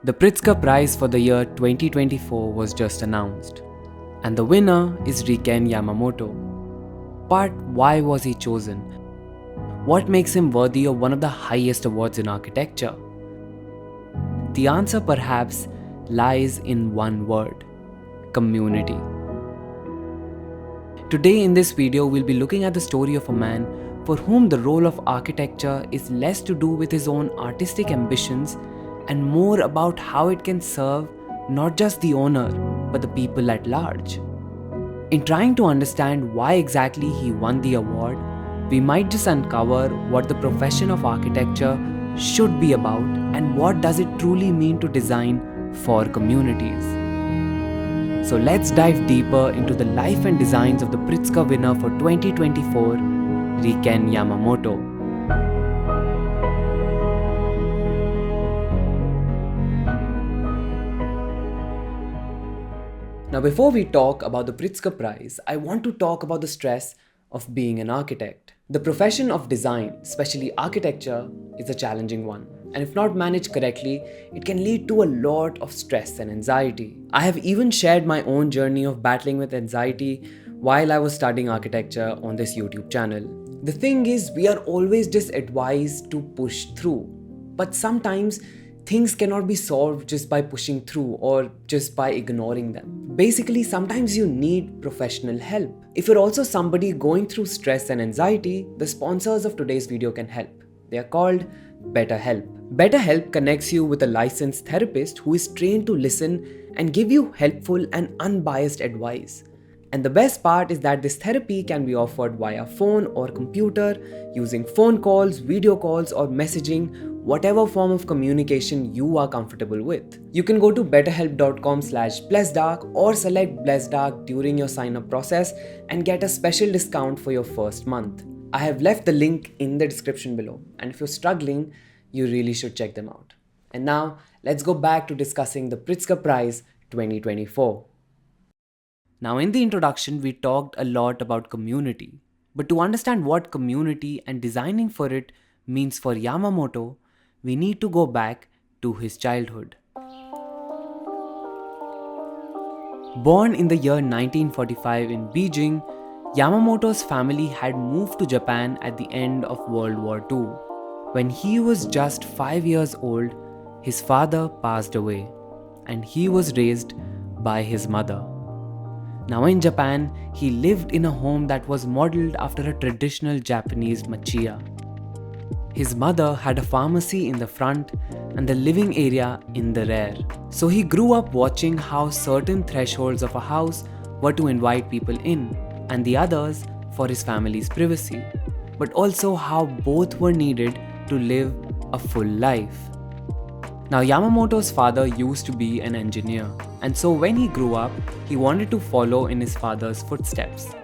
The Pritzker Prize for the year 2024 was just announced, and the winner is Riken Yamamoto. But why was he chosen? What makes him worthy of one of the highest awards in architecture? The answer perhaps lies in one word: community. Today in this video, we'll be looking at the story of a man for whom the role of architecture is less to do with his own artistic ambitions and more about how it can serve not just the owner, but the people at large. In trying to understand why exactly he won the award, we might just uncover what the profession of architecture should be about and what does it truly mean to design for communities. So let's dive deeper into the life and designs of the Pritzker winner for 2024, Riken Yamamoto. Now, before we talk about the Pritzker Prize, I want to talk about the stress of being an architect. The profession of design, especially architecture, is a challenging one. And if not managed correctly, it can lead to a lot of stress and anxiety. I have even shared my own journey of battling with anxiety while I was studying architecture on this YouTube channel. The thing is, we are always just advised to push through. But sometimes things cannot be solved just by pushing through or just by ignoring them. Basically, sometimes you need professional help. If you're also somebody going through stress and anxiety, the sponsors of today's video can help. They are called BetterHelp. BetterHelp connects you with a licensed therapist who is trained to listen and give you helpful and unbiased advice. And the best part is that this therapy can be offered via phone or computer, using phone calls, video calls, or messaging, whatever form of communication you are comfortable with. You can go to betterhelp.com/BlessedArch or select BlessedArch during your sign-up process and get a special discount for your first month. I have left the link in the description below, and if you're struggling, you really should check them out. And now, let's go back to discussing the Pritzker Prize 2024. Now, in the introduction, we talked a lot about community. But to understand what community and designing for it means for Yamamoto, we need to go back to his childhood. Born in the year 1945 in Beijing, Yamamoto's family had moved to Japan at the end of World War II. When he was just 5 years old, his father passed away, and he was raised by his mother. Now in Japan, he lived in a home that was modeled after a traditional Japanese machiya. His mother had a pharmacy in the front and the living area in the rear. So he grew up watching how certain thresholds of a house were to invite people in, and the others for his family's privacy, but also how both were needed to live a full life. Now, Yamamoto's father used to be an engineer, and so when he grew up, he wanted to follow in his father's footsteps.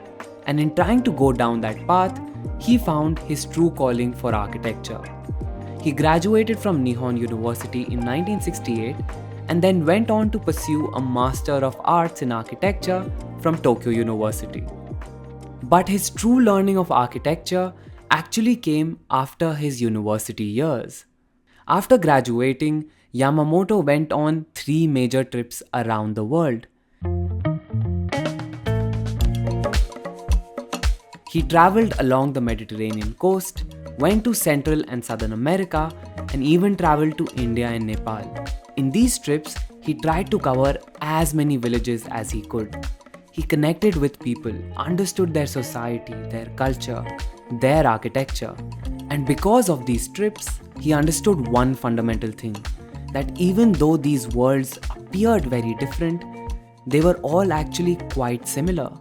And in trying to go down that path, he found his true calling for architecture. He graduated from Nihon University in 1968 and then went on to pursue a Master of Arts in Architecture from Tokyo University. But his true learning of architecture actually came after his university years. After graduating, Yamamoto went on 3 major trips around the world. He traveled along the Mediterranean coast, went to Central and Southern America, and even traveled to India and Nepal. In these trips, he tried to cover as many villages as he could. He connected with people, understood their society, their culture, their architecture. And because of these trips, he understood one fundamental thing, that even though these worlds appeared very different, they were all actually quite similar.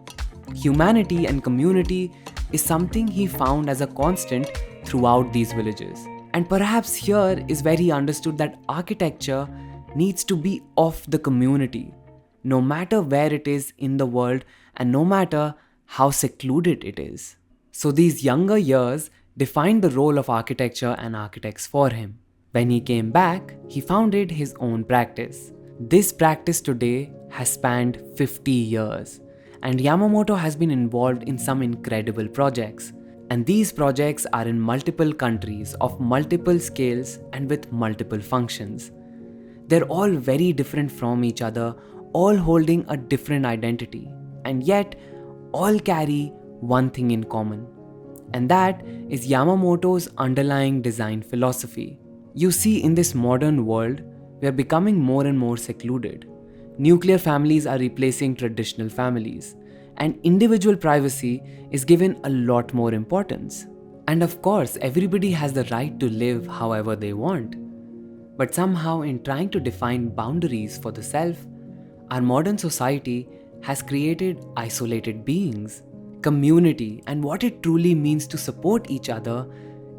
Humanity and community is something he found as a constant throughout these villages. And perhaps here is where he understood that architecture needs to be of the community, no matter where it is in the world and no matter how secluded it is. So these younger years defined the role of architecture and architects for him. When he came back, he founded his own practice. This practice today has spanned 50 years, and Yamamoto has been involved in some incredible projects. And these projects are in multiple countries of multiple scales and with multiple functions. They're all very different from each other, all holding a different identity, and yet all carry one thing in common. And that is Yamamoto's underlying design philosophy. You see, in this modern world, we are becoming more and more secluded. Nuclear families are replacing traditional families, and individual privacy is given a lot more importance. And of course, everybody has the right to live however they want. But somehow, in trying to define boundaries for the self, our modern society has created isolated beings. Community and what it truly means to support each other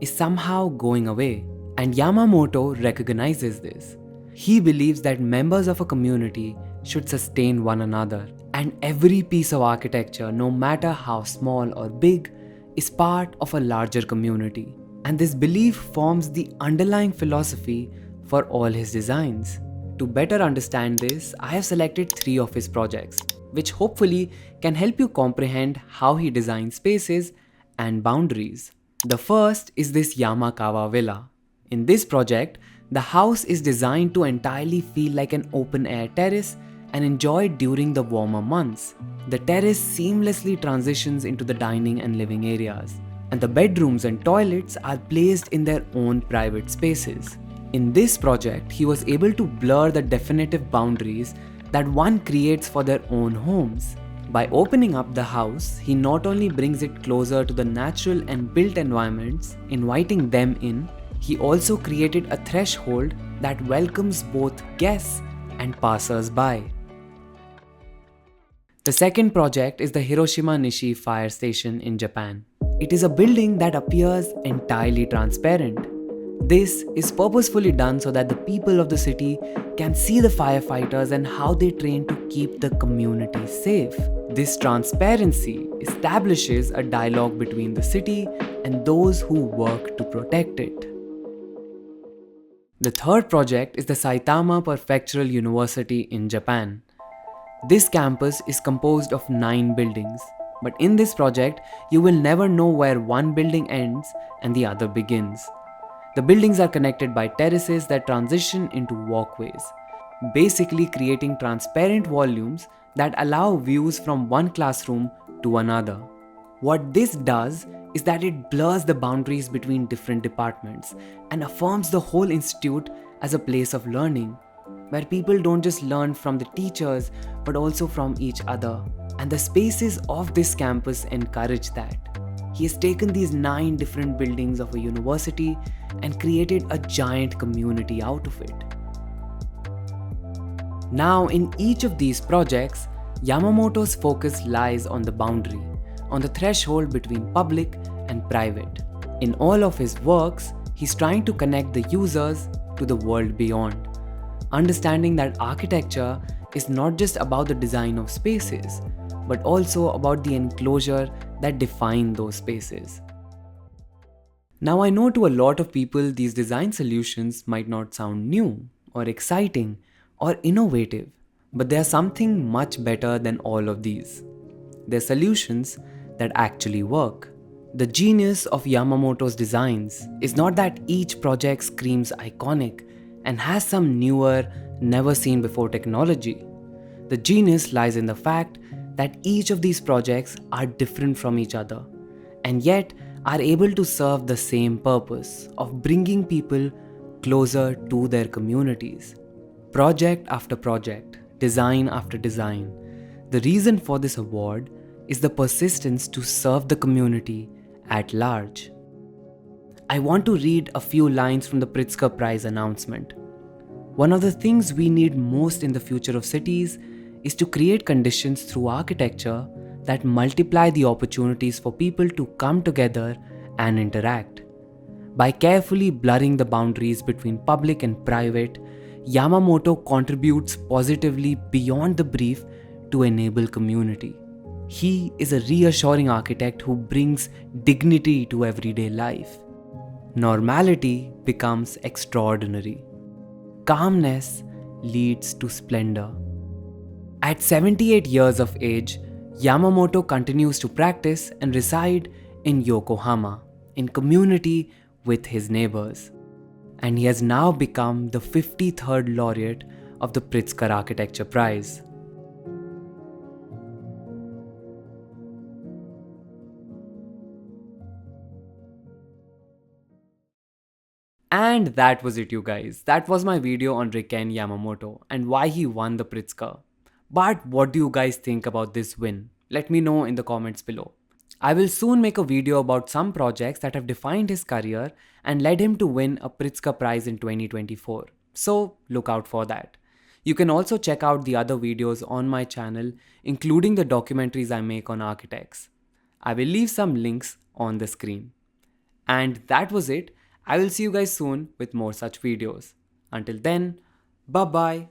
is somehow going away. And Yamamoto recognizes this. He believes that members of a community should sustain one another, and every piece of architecture, no matter how small or big, is part of a larger community. And this belief forms the underlying philosophy for all his designs. To better understand this, I have selected 3 of his projects, which hopefully can help you comprehend how he designs spaces and boundaries. The first is this Yamakawa villa. In this project, the house is designed to entirely feel like an open-air terrace and enjoyed during the warmer months. The terrace seamlessly transitions into the dining and living areas, and the bedrooms and toilets are placed in their own private spaces. In this project, he was able to blur the definitive boundaries that one creates for their own homes. By opening up the house, he not only brings it closer to the natural and built environments, inviting them in, he also created a threshold that welcomes both guests and passers-by. The second project is the Hiroshima Nishi Fire Station in Japan. It is a building that appears entirely transparent. This is purposefully done so that the people of the city can see the firefighters and how they train to keep the community safe. This transparency establishes a dialogue between the city and those who work to protect it. The third project is the Saitama Prefectural University in Japan. This campus is composed of 9 buildings, but in this project, you will never know where one building ends and the other begins. The buildings are connected by terraces that transition into walkways, basically creating transparent volumes that allow views from one classroom to another. What this does is that it blurs the boundaries between different departments and affirms the whole institute as a place of learning, where people don't just learn from the teachers but also from each other. And the spaces of this campus encourage that. He has taken these 9 different buildings of a university and created a giant community out of it. Now, in each of these projects, Yamamoto's focus lies on the boundary, on the threshold between public and private. In all of his works, he's trying to connect the users to the world beyond, understanding that architecture is not just about the design of spaces, but also about the enclosure that define those spaces. Now, I know to a lot of people these design solutions might not sound new or exciting or innovative, but they are something much better than all of these. They're solutions that actually work. The genius of Yamamoto's designs is not that each project screams iconic and has some newer, never seen before technology. The genius lies in the fact that each of these projects are different from each other and yet are able to serve the same purpose of bringing people closer to their communities. Project after project, design after design, the reason for this award is the persistence to serve the community at large. I want to read a few lines from the Pritzker Prize announcement. One of the things we need most in the future of cities is to create conditions through architecture that multiply the opportunities for people to come together and interact. By carefully blurring the boundaries between public and private, Yamamoto contributes positively beyond the brief to enable community. He is a reassuring architect who brings dignity to everyday life. Normality becomes extraordinary. Calmness leads to splendor. At 78 years of age, Yamamoto continues to practice and reside in Yokohama, in community with his neighbors. and he has now become the 53rd laureate of the Pritzker Architecture Prize. And that was it, you guys. That was my video on Riken Yamamoto and why he won the Pritzker. But what do you guys think about this win? Let me know in the comments below. I will soon make a video about some projects that have defined his career and led him to win a Pritzker Prize in 2024. So look out for that. You can also check out the other videos on my channel, including the documentaries I make on architects. I will leave some links on the screen. And that was it. I will see you guys soon with more such videos. Until then, bye bye.